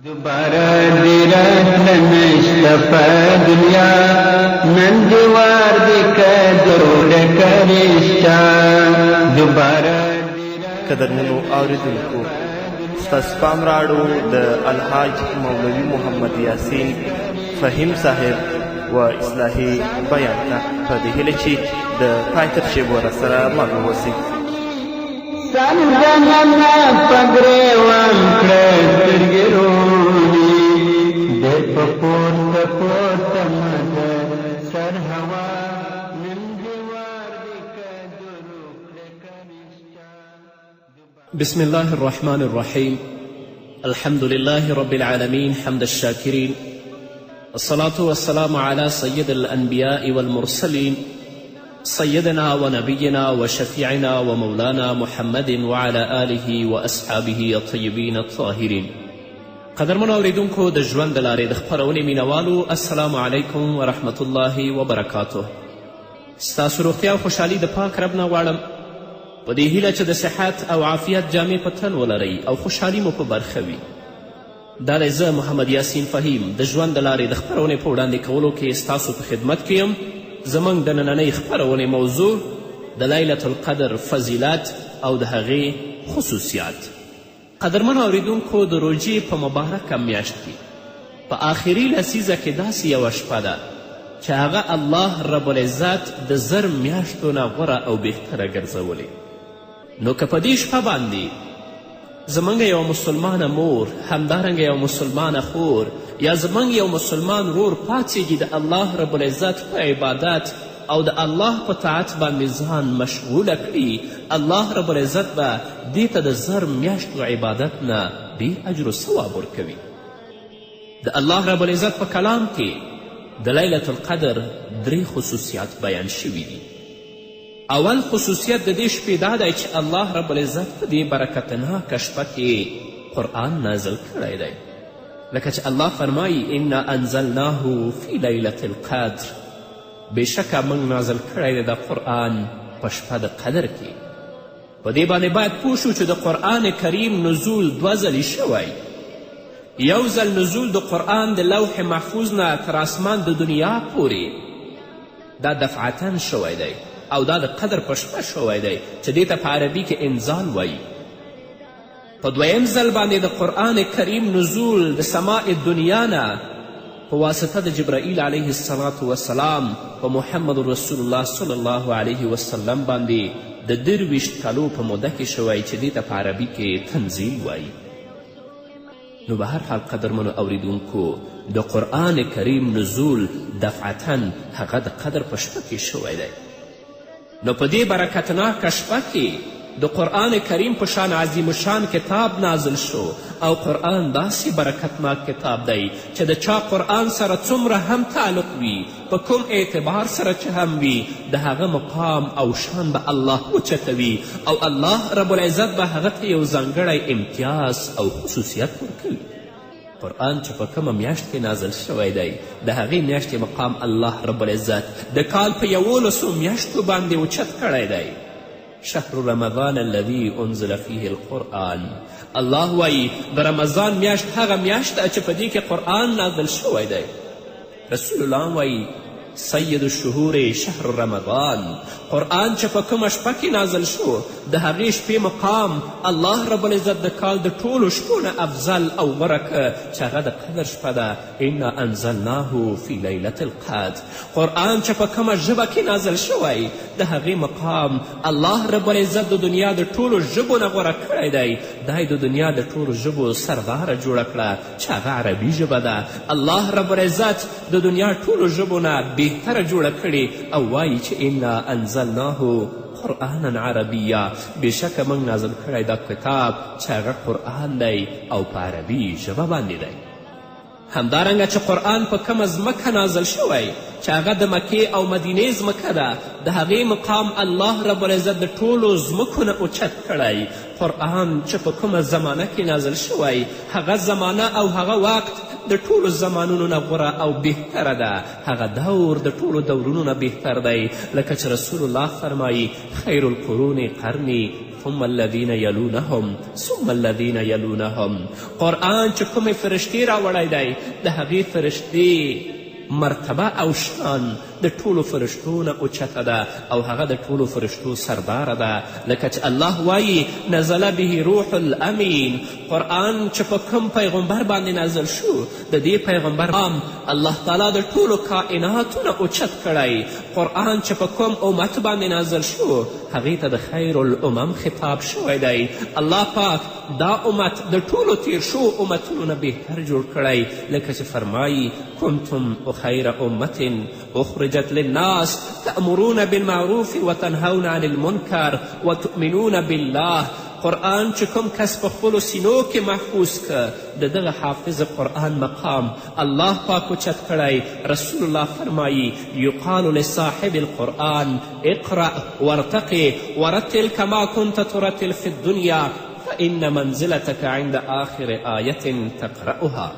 دوباره دی راتله نشته په دنیا نن دیوار دی که دروغ که رشته دوباره قدرمنو اوریدونکو ستاسو پام راړو د الحاج مولوي محمد یاسین فهیم صاحب و اصلاحي بیان ته په دې هیله چې د پای تر شیبو راسره مل واوسئ. سنګنه په ګریوان کړه سترګې روڼې ډېر په پورته پورته مده سر هوا نن دیوار دی که دروغ کړه که رښتیا. بسم الله الرحمن الرحيم. الحمد لله رب العالمين حمد الشاكرين، الصلاة والسلام على سيد الأنبياء والمرسلين سيدنا ونبينا وشفيعنا ومولانا محمد وعلى آله وأصحابه الطيبين الطاهرين. قدرمنو اوریدونکو د ژوند د لارې د خپرونې مینوالو السلام علیکم ورحمة الله وبرکاته. ستاسو روغتیا او خوشحالي د پاک رب نه غواړم په دې هیله چې د صحت او عافیت جامې په تن ولرئ او خوشحالي مو په برخه وي. دا دی زه محمد یاسین فهیم د ژوند د لارې د خپرونې په وړاندې کولو کې ستاسو په خدمت کې یم. زموږ د نننۍ خپرونې موضوع د لیلة القدر فضیلت او د هغې خصوصیات. قدرمنو اوریدونکو د روژې په مبارکه میاشت کې په آخري لسیزه کې داسې یوه شپه ده چې هغه الله رب العزت د زر میاشتو نه غوره او بهتره ګرځولې. نو که په دې شپه باندې زموږ یو مسلمانه مور همدارنګه یو مسلمانه خور یا زموږ یو مسلمان رور پاڅېږي د الله رب العزت په عبادت او د الله په طاعت باندې ځان مشغوله کړي، الله رب العزت به دې ته د زر میاشتو عبادت نه ډېر اجر و ثواب ورکوي. د الله رب العزت په کلام کې د لیلة القدر 3 خصوصیات بیان شوي دي. اول خصوصیت د دې شپې دا دی چې الله رب العزت په دې برکتناکه شپه کې قرآن نازل کړی دی. لکه چې الله فرمایي انا انزلناه فی لیلة القدر، بېشکه موږ نازل کړی دی د قرآن په شپه د قدر کې. په دې باندې باید پوه شو چې د قرآن کریم نزول 2 ځلې شوی. یو ځل نزول د قرآن د لوح محفوظ نه تر اسمان د دنیا پورې دا دفعتن شوی دی او دا د قدر په شپه شوی دی چې دې ته په عربي کې انزال وایي. په 2یم ځل باندې د قرآن کریم نزول د سماع دنیا نه په واسطه د جبرائیل علیه السلام په محمد رسول الله صلی الله علیه وسلم باندې د 23 کالو په موده کې شوی چې دې ته په عربي کې تنزیل وایي. نو به هر حال قدرمنو اوریدونکو د قرآن کریم نزول دفعتن هغه د قدر په شپه کې شوی دی. نو په دې برکتناکه شپه کې د قرآن کریم په شان عظیم شان کتاب نازل شو او قرآن داسې برکتناک کتاب دی چې د چا قرآن سره څومره هم تعلق وي په کوم اعتبار سره چې هم وي د هغه مقام او شان به الله اوچتوي او الله رب العزت به هغه ته یو ځانګړی امتیاز او خصوصیت ورکوي. قرآن چې په کومه میاشت کې نازل شوی دی د هغې میاشتې مقام الله رب العزت د کال په 11 میاشتو باندې اوچت کړی دی. شهر رمضان الذي انزل فيه القرآن، الله وایي د رمضان میاشت هغه میاشت ده چې په دې کې قرآن نازل شوی دی. رسول الله وایي سید الشهور شهر رمضان، قرآن چې په کومه شپه کې نازل شو د هغې شپې مقام الله رب العزت د کال د ټولو شپو نه افضل او غوره که چې هغه د قدر شپه ده. انا انزلناه فی لیلة القدر، قرآن چې په کومه ژبه کې نازل شوی د هغې مقام الله رب العزت د دنیا د ټولو ژبو نه غوره کړی دی. دا د دنیا د ټولو ژبو سرداره جوړه کړه چې هغه عربي ژبه ده. الله رب العزت د دنیا ټولو ژبو نه بهتره جوړه کړې او وایي چې انا انزلناه قرآنا عربیا، بېشکه موږ نازل کړی دا کتاب چې هغه قرآن دی او په عربي ژبه باندې دی. همدارنګه چې قرآن په کومه ځمکه نازل شوی چې هغه د مکې او مدینې ځمکه ده د هغې مقام الله رب العزت د ټولو ځمکو نه اوچت کړی. قرآن چې په کومه زمانه کې نازل شوی هغه زمانه او هغه وخت د ټولو زمانونو نه غوره او بهتره ده. هغه دور د ټولو دورونو نه بهتر دی، لکه چې رسول الله فرمایي خیر القرون قرنی ثم الذین یلونهم ثم الذین یلونهم. قرآن چې کومې فرشتې راوړی دی د هغې فرشتې مرتبه او شان د ټولو فرشتو نه اوچته ده او هغه د ټولو فرشتو سرداره ده، لکه چې الله وایي نزل به روح الامین. قرآن چې په کوم پیغمبر باندې نازل شو د دې پیغمبر الله تعالی د ټولو کائناتو نه اوچت کړی. قرآن چې په کوم امت باندې نازل شو هغې ته د خیر الامم خطاب شوی دی. الله پاک دا امت د ټولو تیر شو امتونو نه بهتر جوړ کړی، لکه چې فرمایي کنتم خیر امت اخرجت للناس تأمرون بالمعروف وتنهون عن المنکر وتؤمنون بالله. قرآن چې کوم کس په خپلو سینو کې محفوظ که د دغه حافظ قرآن مقام الله پاک اوچت کړی. رسول الله فرمایي یقال لصاحب القرآن اقرأ وارتقي ورتل كما كنت ترتل في الدنيا فإن منزلتك عند آخر آية تقرأها.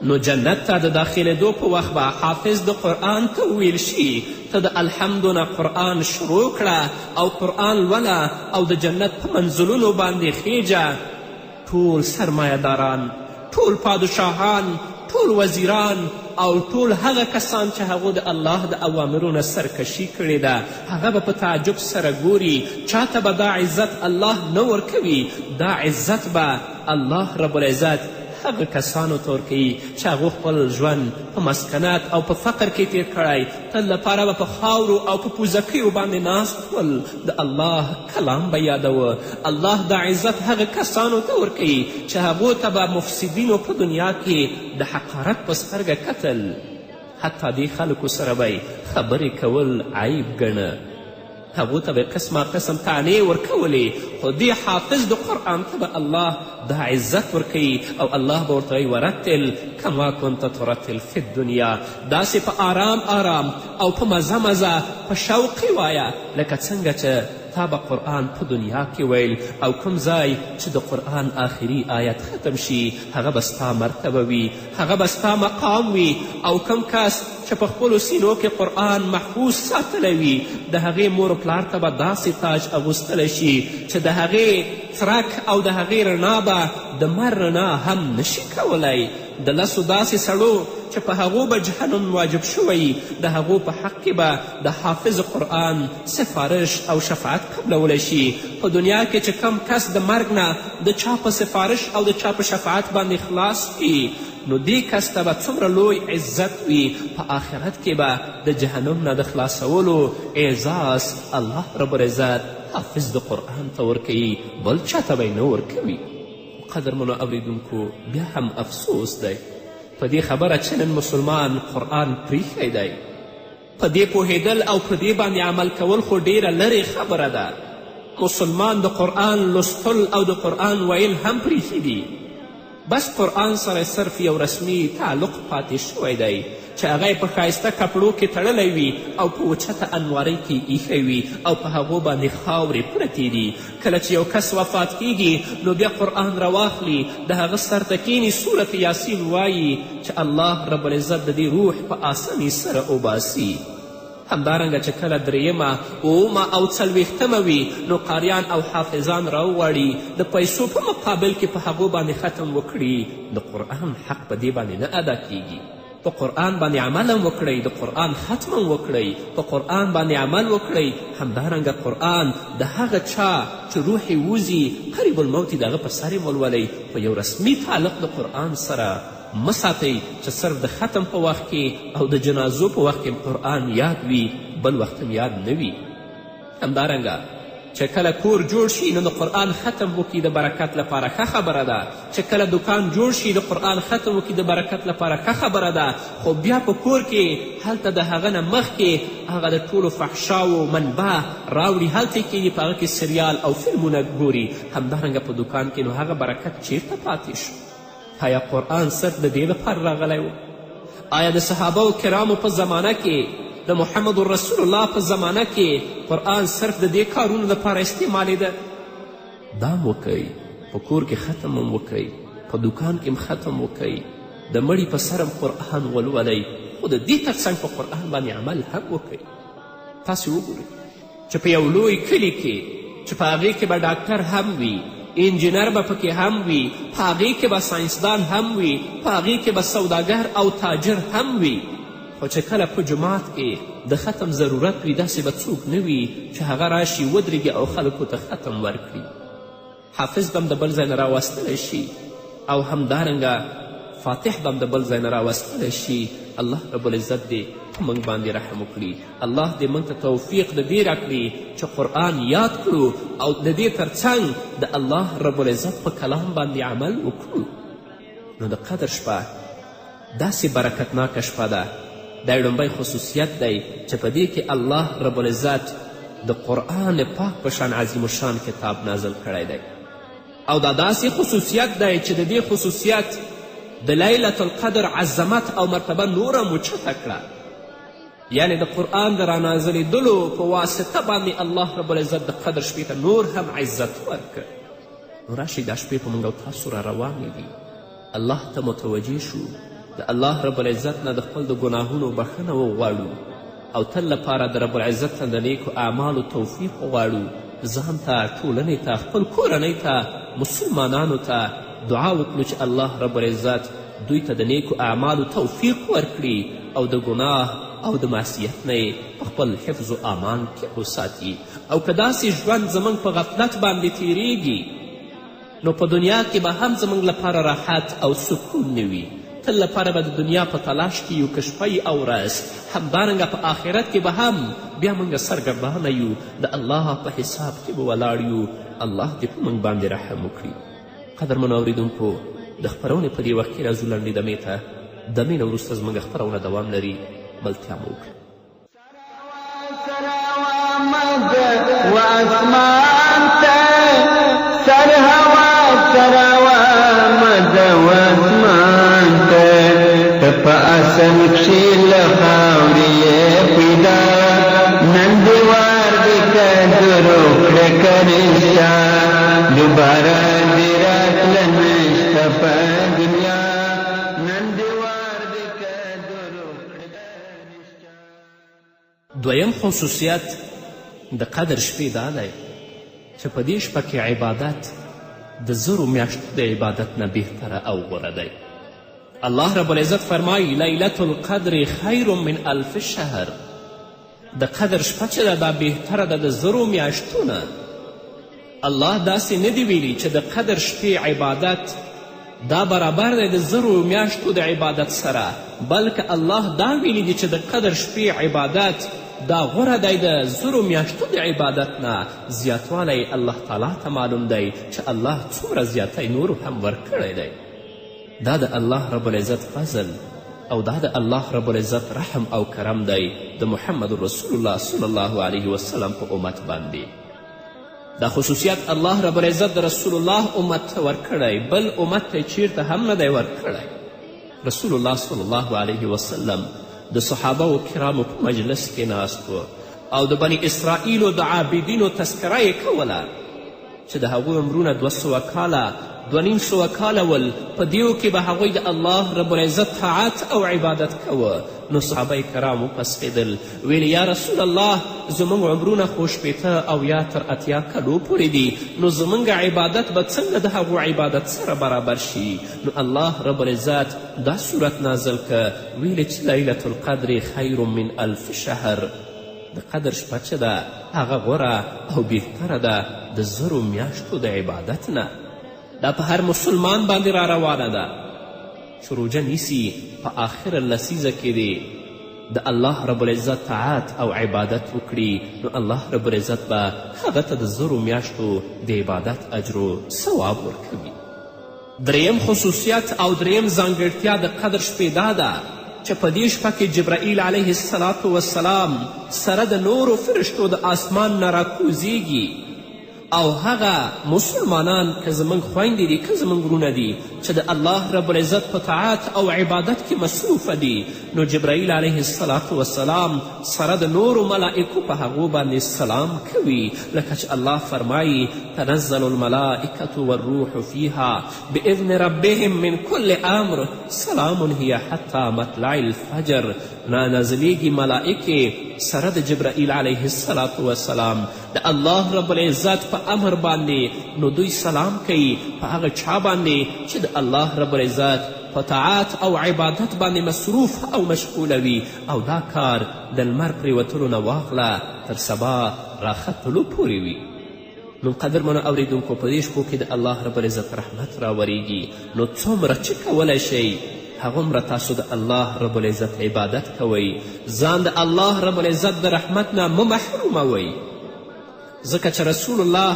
نو جنت ته د داخلېدو په وخت به حافظ د قرآن ته وویل شي ته د الحمدو نه قرآن شروع کړه او قرآن لوله او د جنت په منزلونو باندې خیجه. ټول سرمایهداران، ټول پادشاهان، ټول وزیران او ټول هغه کسان چې هغو د الله د اوامرو نه سرکشي کړې ده هغه به په تعجب سره ګوري. چاته به دا عزت الله نه ورکوي، دا عزت به الله رب العزت هغه کسانو ته ورکوي چې هغو خپل ژوند په مسکنت او په فقر کې تیر کړی، تل لپاره به په خاورو او په پوزکیو باندې ناست ول، د الله کلام به یادوه. الله دا عزت هغه کسانو ته ورکوي چې هغو ته به مفسدینو په دنیا کې د حقارت په سترګه کتل، حتی دې خلکو سره به خبرې کول عیب ګڼه، هغو ته به قسمه قسم طعنې ورکولې، خو دې حافظ د قرآن ته به الله دا عزت ورکوي او الله به ورته وایي ورتل کما کنت ترتل فی الدنیا. داسې په آرام آرام او په مزه مزه په شوقې وایه لکه څنګه چې تا به قرآن په دنیا کې ویل او کوم ځای چې د قرآن آخري آیت ختم شي هغه به ستا مرتبه وي، هغه به ستا مقام وي. او کوم کس چې په خپلو سینو کې قرآن محفوظ ساتلی وي د هغې مور و پلار ته به داسې تاج اغوستلی شي چې د هغې څرک او د هغې رڼا به د مر رڼا هم نشي کولی. د لسو داسې سړو چې په هغو به جهنم واجب شوی د هغو په حق کې به د حافظ قرآن سفارش او شفاعت قبلولی شي. په دنیا کې چې کم کس د مرګ نه د چا په سفارش او د چا په شفاعت باندې خلاص وي نو دې کس ته به څومره لوی عزت وي. په آخرت کې به د جهنم نه د خلاصولو اعزاز الله رب العزت حافظ د قرآن ته ورکوي، بل چا ته به یې نه ورکوي. قدرمنو اوریدونکو بیا هم افسوس دی په دې خبره چې نن مسلمان قرآن پریښی دی. په دې پوهېدل او په دې باندې عمل کول خو ډیره لرې خبره ده. مسلمان د قرآن لوستل او د قرآن ویل هم پریښي دي، بس قرآن سره صرف یو رسمي تعلق پاتې شوی دی چې هغه یې په ښایسته کپړو کې تړلی وي او په اوچته انوارۍ کې ایښی وي او په هغو باندې خاورې پرتې دي. کله چې یو کس وفات کیږي نو بیا قرآن راواخلي د هغه سر ته کیني سورت یاسین وایي چې الله رب العزت د دې روح په آساني سره وباسي. همدارنګه چې کله دریمه، اومه او څلوېښتمه وي نو قاریان او حافظان راوغواړي د پیسو په مقابل کې په هغو باندې ختم وکړي. د قرآن حق په دې باندې نه ادا کیږي. په قرآن باندې عمل هم وکړئ، د قرآن ختم هم وکړئ، په قرآن باندې عمل وکړئ. همدارنګه قرآن د هغه چا چې روح یې وځي قریب الموت د هغه په سر یې ولولئ. په یو رسمي تعلق د قرآن سره مه ساتئ چې صرف د ختم په وخت کې او د جنازو په وخت کې قرآن یاد وي، بل وخت هم یاد نه وي. همدارنګه چې کله کور جوړ شي نو د قرآن ختم وکړي د برکت لپاره ښه خبره ده، چې کله دکان جوړ شي د قرآن ختم وکړي د برکت لپاره ښه خبره ده. خو بیا په کور کې هلته د هغه نه مخکې هغه د ټولو فحشاو منبع راوړي، هلته یې کښېني، په هغه کې سریال او فلمونه ګوري. همدارنګه په دکان کې نو هغه برکت چیرته پاتې شو؟ آیا قرآن صرف د دې لپاره راغلی و؟ آیا د صحابه کرامو په زمانه کې د محمد رسول الله په زمانه کې قرآن صرف د دې کارونو لپاره استعمالېده؟ دا هم وکئ، په کور کې ختم هم وکئ، په دکان کې هم ختم وکئ، د مړي په سر هم قرآن ولولئ، خو د دې تر څنګ په قرآن باندې عمل هم وکئ. تاسې وګورئ چې په یو لوی کلي کې چې په هغې کې به ډاکټر هم وي، انجینر به پکې هم وي، په هغې کې به ساینسدان هم وي، په هغې کې به سوداګر او تاجر هم وي. خو چې کله په جومات کې د ختم ضرورت وي داسې به څوک نه وي چې هغه راشي ودرېږي او خلکو ته ختم ورکړي. حافظ به هم د بل ځای نه راوستلی شي او همدارنګه فاتح به هم د بل ځای نه راوستلی شي. الله رب العزت دې په موږ باندې رحم وکړي. الله دې موږ ته توفیق د دې راکړي چې قرآن یاد کړو او د دې تر څنګ د الله رب العزت په کلام باندې عمل وکړو. نو د قدر شپه داسې برکتناکه شپه ده. دا لومبی خصوصیت دی چې په دې کې الله رب العزت د قرآن پاک په شان عظیم الشان کتاب نازل کړی دی. او دا داسې خصوصیت دی چې د دې خصوصیت د لیلة القدر عظمت او مرتبه نوره موچته کړه. یعنی د قرآن د رانازلېدلو په واسطه باندې الله رب العزت د قدر شپې ته نور هم عزت ورکړ. نو راشئ دا شپې په موږ او تاسو را روانې دي. الله ته متوجه شو، د الله رب العزت نه د خپل د ګناهونو بخښنه وغواړو او تل لپاره د رب العزت نه د نیکو اعمالو توفیق وغواړو. ځان ته، ټولنې ته، خپل کورنۍ ته، مسلمانانو ته دعا وکړو چې الله رب العزت دوی ته د نیکو اعمالو توفیق ورکړي او د ګناه او د معصیت نه یې په خپل حفظ و امان کې وساتي. او که داسې ژوند زموږ په غفلت باندې تیریږي نو په دنیا کې به هم زموږ لپاره راحت او سکون نه وي. تل لپاره به د دنیا په تلاش کې یو که شپه او ورځ. همدارنګه په آخرت کې به هم بیا موږ سرګردانه یو، د الله په حساب کې به ولاړ یو. الله دې په موږ باندې رحم وکړي. قدرمنو اورېدونکو، د خپرونې په دې وخت کې راځو لنډې دمې ته. دمې نه وروسته زموږ خپرونه دوام لري. بلتیا مو وکړه. واسمان ته سر هوا سروا مزه واسمان ته ته په اصل کښې له خاورې یې پیدا نن دې وار دې که درو کړه که رښتیا دوباره دې راتله نشته په دنیا نن دې وار دې که درو کړه که رښتیا. دویم خصوصیت د قدر شپې دا دی چې په دې شپه کې عبادت د زرو میاشتو د عبادت نه بهتره او غوره دی. الله رب العزت فرمایي لیلة القدر خیر من الف شهر. د قدر شپه چې ده دا بهتره ده د زرو میاشتو نه. الله داسې نه دی ویلي چې د قدر شپې عبادت دا برابر دی د زرو میاشتو د عبادت سره، بلکې الله دا ویلي دی چې د قدر شپې عبادت دا غوره دی د زرو میاشتو د عبادت نه. زیاتوالی الله تعالی ته معلوم دی چې الله څومره زیاتی نورو هم ورکړی دی. دا د الله رب العزت فضل او دا د الله رب العزت رحم او کرم دی د محمد رسول الله صلی الله علیه وسلم په امت باندې. دا خصوصیت الله رب العزت د رسول الله امت ته ورکړی، بل امت ته چیرته هم نه دی ورکړی. رسول الله صلی الله علیه وسلم د صحابه و کرامو په مجلس کې ناست و او د بني اسرائیلو د عابدینو تذکره یې کوله چې د هغوی عمرونه 200 کاله 250 کاله ول. په دیو کې به هغوی د الله رب العزت طاعت او عبادت کوه. نو صحابه کرام وپسخېدل، ویل یا رسول الله زموږ عمرونه خو 80 او یا تر 80 کلو پورې دي، نو زموږ عبادت به څنګه د هغو عبادت سره برابر شي؟ نو الله رب العزت دا صورت نازل که، ویلې چې لیلة القدر خیر من الف شهر. د قدر شپه چې ده هغه غوره او بهتره ده د زرو میاشتو د عبادت نه. دا په هر مسلمان باندې را روانه ده چې روژه نیسي په آخر لسیزه کې دی د الله رب العزت طاعت او عبادت وکړي، نو الله رب العزت به هغه ته د زرو میاشتو د عبادت اجر و ثواب ورکوي. دریم خصوصیت او دریم ځانګړتیا د قدر شپې دا ده چې په دې شپه کې جبرائیل علیه السلام سره د نورو فرشتو د آسمان نه راکوزیږي او هغه مسلمانان که زموږ خویندې دي که زموږ وروڼه دي چې د الله رب العزت په طاعت او عبادت کې مصروفه دي، نو جبرائیل علیه السلام سره د نورو ملائکو په هغو باندې سلام کوي، لکه چې الله فرمایي تنزل الملائکة والروح فیها بإذن ربهم من كل امر سلام هي حتی مطلع الفجر. نازلیږي ملائکې سره د جبرائیل علیه السلام د الله رب العزت په امر باندې، نو دوی سلام کوي په هغه چا باندې چې د الله رب العزت په طاعت او عبادت باندې مصروف او مشغوله وي، او دا کار د لمر پرېوتلو نه واخله تر سبا راختلو پورې وي. نو قدرمنو اوریدونکو، په دې شپو کې د الله رب العزت رحمت راوریږي، نو څومره چې کولی شئ هغومره تاسو د الله رب العزت عبادت کوئ، ځان د الله رب العزت د رحمت نه مه محروموئ، ځکه چې رسول الله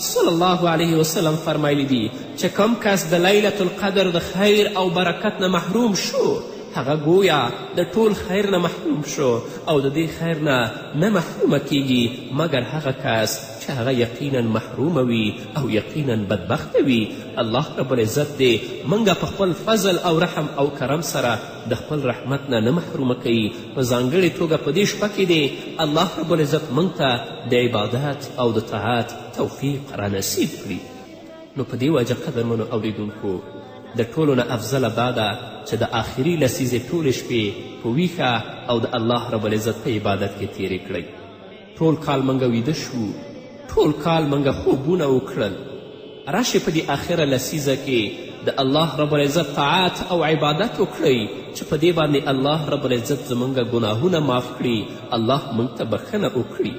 صلی الله علیه وسلم فرمایلی دي چې کوم کس د لیلة القدر د خیر او برکت نه محروم شو، هغه گویا د ټول خیر نه محروم شو، او د دې خیر نه محرومه کیږي مګر هغه کس چې هغه یقینا محرومه وي او یقینا بدبخته وي. الله رب العزت دې موږ په خپل فضل او رحم او کرم سره د خپل رحمت نه محرومه کوي. په ځانګړې توګه په دې شپه کې دی الله رب العزت موږ ته د عبادت او د طاعت توفیق رانصیب کړي. نو په دې وجه قدرمنو اوریدونکو، د ټولو نه افضله دا ده چې د آخري لسیزې ټولې شپې په ویښه او د الله رب العزت په عبادت کې تیرې کړئ. ټول کال موږ ویده شو، ټول کال موږ خوبونه وکړل، راشئ په دې آخره لسیزه کې د الله رب العزت طاعت او عبادت وکړئ چې په دې باندې الله رب العزت زموږ ګناهونه معاف کړي، الله موږ ته بخښنه وکړي.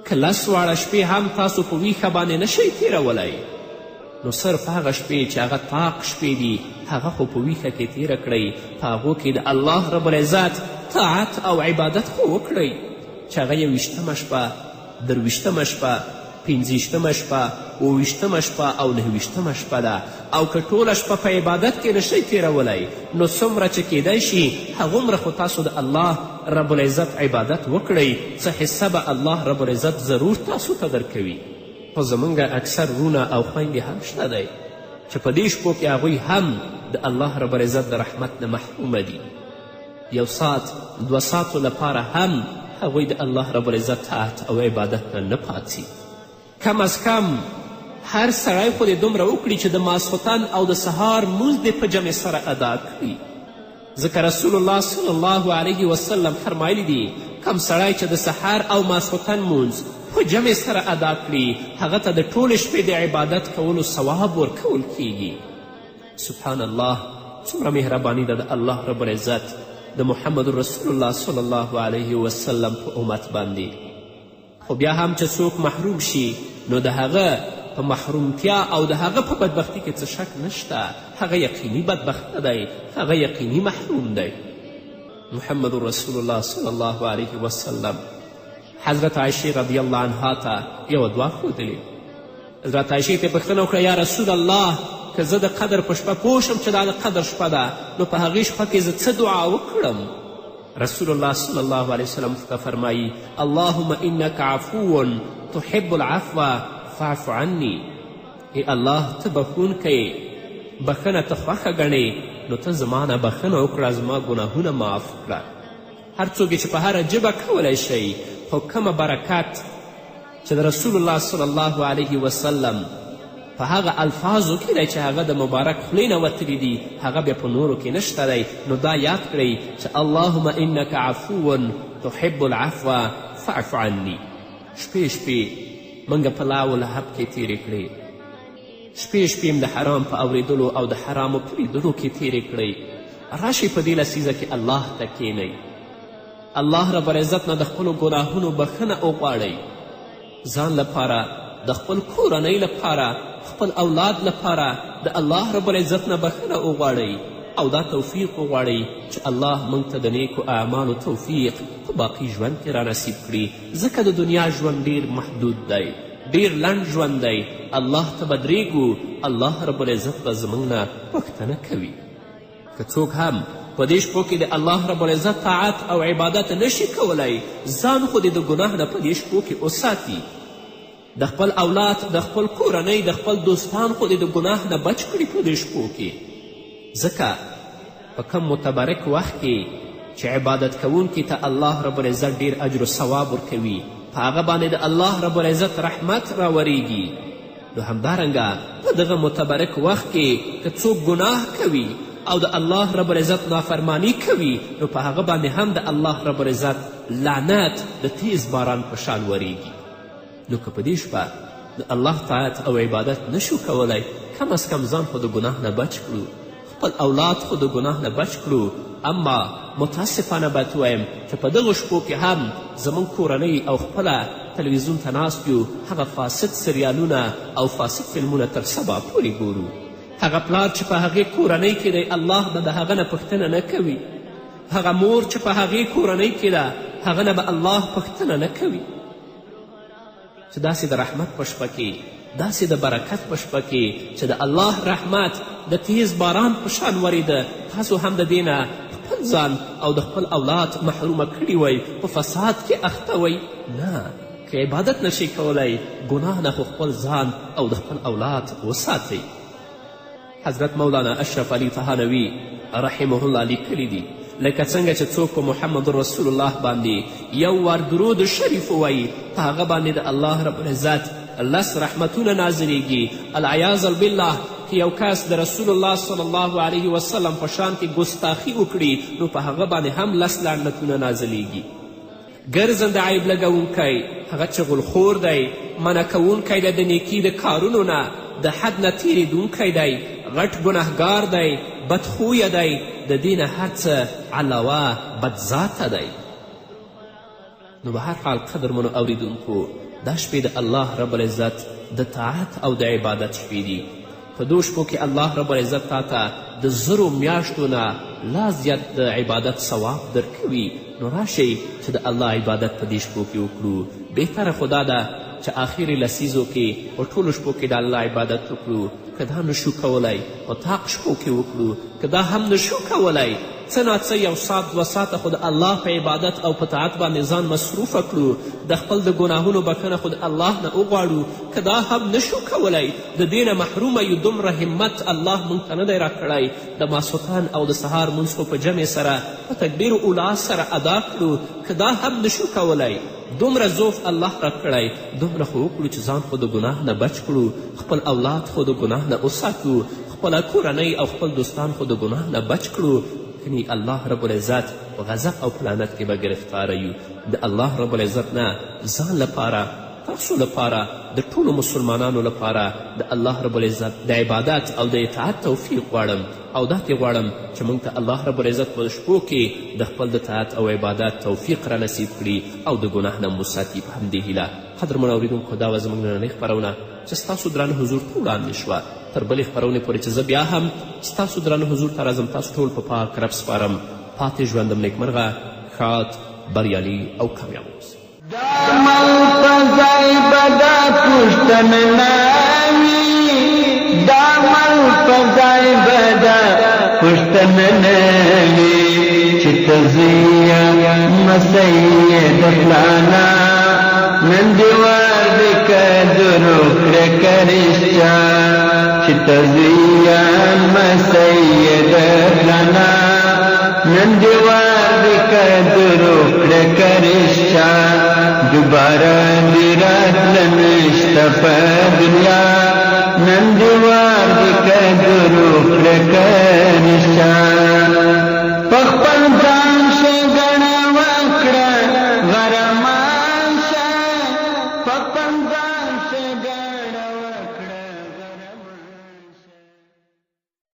که لس واړه شپې هم تاسو په ویښه باندې نشئ تیرولی، نو صرف هغه شپې چې هغه طاق شپې دي هغه خو په ویښه کې تیره کړئ، په هغو کې د الله رب العزت طاعت او عبادت خو وکړئ چې هغه 21مه شپه، 23مه شپه، 15مه شپه، 28مه شپه او 29مه شپه ده. او که ټوله شپه په عبادت کې نشئ تیرولی، نو څومره چې کیدی شي هغومره خو تاسو د الله رب العزت عبادت وکړئ، څه حصه به الله رب العزت ضرور تاسو ته درکوي. خو زموږ اکثر رونه او خویندې هم شته دی چې په دې شپو کې هغوی هم د الله رب العزت د رحمت نه محرومه دي. 1 ساعت 2 ساعتو لپاره هم هغوی د الله رب العزت طاعت او عبادت نه پاتې. کم از کم هر سړی خو دې دومره وکړي چې د ماسخوتن او د سهار لمونځ دې په جمع سره ادا کړي، ځکه رسول الله صلی الله علیه وسلم فرمایلی دي کم سړی چې د سحر او ماسخوتن لمونځ په جمع سره ادا کړي، هغه ته د ټولې شپې د عبادت کولو ثواب ورکول کیږي. سبحان الله، څومره مهرباني ده د الله رب العزت د محمد رسول الله صلی الله علیه وسلم په امت باندې. خو بیا هم چې څوک محروم شي، نو د هغه په محرومتیا او د هغه په بدبختی کې څه شک نشته، هغه یقیني بدبخته دی، هغه یقیني محروم دی. محمد رسول الله صلی الله علیه وسلم حضرت عایشې رضی الله عنها ته یوه دعا ښودلې. حضرت عایشې ته یې پوښتنه وکړه یا رسول الله، که زه د قدر په شپه پوه شم چې دا د قدر شپه ده، نو په هغې شپه کې زه څه دعا وکړم؟ رسول الله صلی الله علیه وسلم ته فرمایي اللهم انک عفو تحب العفو فاعف عني. ای الله، ته بخښونکی، بخښنه ته خوښه ګڼې، نو ته زما نه بخښنه وکړه، زما ګناهونه معاف کړه. هر څوک چې په هره ژبه کولی شئ، خو کومه برکت چې د رسول الله صلی الله علیه وسلم په هغه الفاظو کې دی چې هغه د مبارک خولې نه وتلي دي، هغه بیا په نورو کې نشته دی. نو دا یاد کړئ چې اللهم انک عفو تحب العفو فاعف عني. شپې شپې موږ په لاو لهب کې تیرې کړې، شپې شپې د حرام په اورېدلو او د حرامو په لیدلو کې تیرې کړئ. راشئ په دې لسیزه کې الله ته کښېنئ، الله رب العزت نه د خپلو ګناهونو بخښنه وغواړئ، ځان لپاره، د خپل کورنۍ لپاره، خپل اولاد لپاره د الله رب العزت نه بخښنه وغواړئ، او دا توفیق وغواړئ چې الله موږ ته د نیکو اعمالو توفیق په باقي ژوند کې رانصیب کړي، ځکه د دنیا ژوند ډیر محدود دی، ډیر لنډ ژوند دی. الله ته به درېږو، الله رب العزت به زموږ نه پوښتنه کوي. که څوک هم په دې شپو کې د الله رب العزت طاعت او عبادت نشي کولی، ځان خو دې د ګناه نه په دې شپو کې وساتي. د خپل اولاد، د خپل کورنۍ، د خپل دوستان خو دې د ګناه نه بچ کړي په دې شپو کې. ځکه په کم متبرک وخت کې چې عبادت کوونکي ته الله رب العزت ډیر اجر و ثواب ورکوي، په هغه باندې د الله رب العزت رحمت راوریږي. نو همدارنګه په دغه متبرک وخت کې که څوک ګناه کوي او د الله رب العزت نافرمانی کوي، نو په هغه باندې هم د الله رب العزت لعنت د تیز باران په شان وریږي. نو که په دې شپه د الله طاعت او عبادت نشو کولی، کم از کم ځان خو د ګناه نه بچ کړو، خپل اولاد خو د ګناه نه بچ کړو. اما متاسفانه باید ووایم چې په دغو شپو کې هم زموږ کورنۍ او خپله تلویزیون ته ناست یو، هغه فاسد سریالونه او فاسد فلمونه تر سبا پورې ګورو. هغه پلار چې په هغې کورنۍ کې دی، الله به د هغه نه پوښتنه نه کوي. هغه مور چې په هغې کورنۍ کې ده، هغه نه به الله پوښتنه نه کوي. چې داسې د رحمت په شپه کې، داسې د برکت په شپه کې چې د الله رحمت د تیز باران په شان وریده، تاسو هم د دې نه خپل ځان او د خپل اولاد محرومه کړي وی، په فساد کې اخته وی. نه، که عبادت نشي کولی، ګناه نه خو خپل ځان او د خپل اولاد وساتئ. حضرت مولانا اشرف علي تهانوي رحمه الله لیکلی دي، لکه څنګه چې څوک په محمد رسول الله باندې یو وار درود شریف ووایي، په هغه باندې د الله رب العزت 10 رحمتونه نازلیږي. العیاذ بالله که یو کس د رسول الله صلی الله علیه وسلم په شان کې ګستاخي وکړي، نو په هغه باندې هم 10 لعنتونه نازلیږي. ګرځنده عیب لګونکی، هغه چغلخور دی، منع کوونکی دی د نیکي د کارونو نه، د حد نه تیریدونکی دی، غټ ګنهګار دی، بدخویه دی، د دې نه هر څه علاوه بدذاته دی. نو به هر حال قدرمنو اوریدونکو، دا شپې د الله رب العزت د طاعت او د عبادت شپې دي. په دو شپو کې الله رب العزت تا ته د 1000 میاشتو نه لا زیات د عبادت ثواب درکوي. نو راشئ چې د الله عبادت په دې شپو کې وکړو. بهتره خو دا ده چې آخري لسیزو کې په ټولو شپو کې د الله عبادت وکړو. که دا نشو کولی، په طاق شپو کې وکړو. که دا هم نشو کولی، څه ناڅه 1 ساعت 2 ساعته خو د الله په عبادت او په طاعت باندې ځان مصروفه کړو. د خپل د ګناهونو بخښنه خو د الله نه وغواړو. که دا هم نشو کولی، د دې نه محرومه یو. دومره همت الله موږ ته نه دی راکړی. د ماسخوتن او د سهار مونځ خو په جمع سره په تکبیر اولا سره ادا کړو. که دا هم نشو کولی، دومره ذوف الله راکړی، دومره خو وکړو چې ځان خو د ګناه نه بچ کړو، خپل اولاد خو د ګناه نه وساتو، خپله کورنۍ او خپل دوستان خو د ګناه نه بچ کړو. کنی الله رب العزت په غضب او په لعنت کې به ګرفتاره یو. د الله رب العزت نه ځان لپاره، تاسو لپاره، د ټولو مسلمانانو لپاره د الله رب العزت د عبادت او د اطاعت توفیق غواړم، او دا ترې غواړم چې موږ ته الله رب العزت په شپو کې د خپل د طاعت او عبادت توفیق را نصیب کړي او د ګناه نه مو ساتي. په همدې هیله قدرمنو اورېدونکو، دا وه زموږ نننۍ خپرونه چې ستاسو درانه حضور ته وړاندې شوه. تر بلې خپرونې پورې چې زه بیا هم ستاسو درانه حضور ته راځم، تاسو ټول په پاک رب سپارم. پاتې ژوندم نیکمرغه، ښاد، بریالي او کامیاب اوسئ. دامل فضای بدا پشتنناوی، دامل فضای بدا پشتنناوی، چی تزیا مسید فلانا، من دیوار دکا دروک رکرشا، چی تزیا مسید فلانا، من دیوار دکا دروک رکرشا، دوباره دیرات لنشتا پا دنیا، نن دیوار دکا دروک رکرشا.